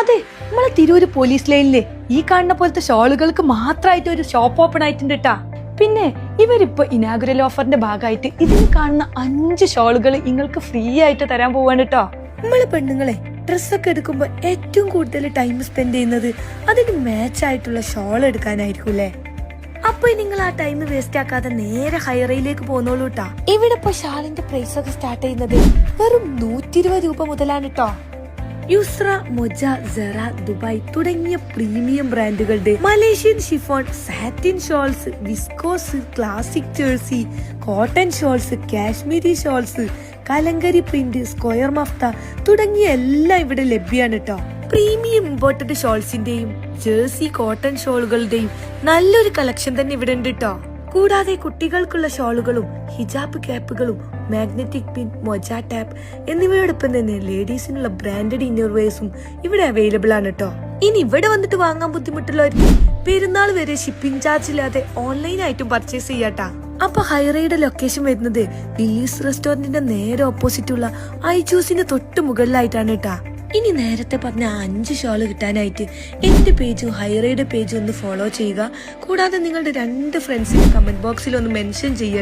അതെ, നമ്മളെ തിരൂര് പോലീസ് ലൈനില് ഈ കാണുന്ന പോലത്തെ ഷോളുകൾക്ക് മാത്രമായിട്ട് ഒരു ഷോപ്പ് ഓപ്പൺ ആയിട്ടുണ്ട് ട്ടാ. പിന്നെ ഇവരിപ്പോ ഇനാഗുറൽ ഓഫറിന്റെ ഭാഗമായിട്ട് ഇതിന് കാണുന്ന 5 ഷോളുകൾ നിങ്ങൾക്ക് ഫ്രീ ആയിട്ട് തരാൻ പോവാണ് ട്ടോ. നമ്മള് പെണ്ണുങ്ങളെ ഡ്രസ്സൊക്കെ എടുക്കുമ്പോ ഏറ്റവും കൂടുതൽ ടൈം സ്പെൻഡ് ചെയ്യുന്നത് അതിന് മാച്ച് ആയിട്ടുള്ള ഷോൾ എടുക്കാനായിരിക്കൂലേ. അപ്പൊ നിങ്ങൾ ആ ടൈം വേസ്റ്റ് ആക്കാതെ നേരെ ഹൈറയിലേക്ക് പോന്നോളൂ ട്ടാ. ഇവിടെ ഇപ്പൊ ഷാളിന്റെ പ്രൈസ് ഒക്കെ സ്റ്റാർട്ട് ചെയ്യുന്നത് വെറും 120 രൂപ മുതലാണ് ട്ടോ. യുസ്ര, മൊജ, സെറ, ദുബായ് തുടങ്ങിയ പ്രീമിയം ബ്രാൻഡുകളുടെ Malaysian chiffon, satin shawls, viscose, classic jersey, cotton shawls, Kashmiri shawls, Kalamkari print, square മഫ്ത തുടങ്ങിയ എല്ലാം ഇവിടെ ലഭ്യമാണ് ട്ടോ. പ്രീമിയം ഇമ്പോർട്ടഡ് ഷോൾസിന്റെയും ജേഴ്സി കോട്ടൺ ഷോളുകളുടെയും നല്ലൊരു കളക്ഷൻ തന്നെ ഇവിടെ ഉണ്ട് ട്ടോ. കൂടാതെ കുട്ടികൾക്കുള്ള ഷോളുകളും ഹിജാബ് ക്യാപ്പുകളും മാഗ്നറ്റിക് പിൻ, മൊജ ടാപ്പ് എന്നിവയോടൊപ്പം തന്നെ ലേഡീസിനുള്ള ബ്രാൻഡഡ് ഇന്നർവെയർസും ഇവിടെ അവൈലബിൾ ആണ് ട്ടോ. ഇനി ഇവിടെ വന്നിട്ട് വാങ്ങാൻ ബുദ്ധിമുട്ടുള്ളവർക്ക് പെരുന്നാൾ വരെ ഷിപ്പിംഗ് ചാർജ് ഇല്ലാതെ ഓൺലൈനായിട്ടും പർച്ചേസ് ചെയ്യാട്ടാ. അപ്പൊ ഹൈറയുടെ ലൊക്കേഷൻ വരുന്നത് വില്ലീസ് റെസ്റ്റോറന്റിന്റെ നേരെ ഓപ്പോസിറ്റ് ഉള്ള ഐജൂസിന്റെ തൊട്ട് മുകളിലായിട്ടാണ് ട്ടാ. ഇനി നേരത്തെ പറഞ്ഞ 5 ഷോള് കിട്ടാനായിട്ട് എന്റെ പേജും ഹൈറയുടെ പേജും ഒന്ന് ഫോളോ ചെയ്യുക. കൂടാതെ നിങ്ങളുടെ 2 ഫ്രണ്ട്സിന്റെ കമന്റ് ബോക്സിൽ ഒന്ന് മെൻഷൻ ചെയ്യട്ടെ.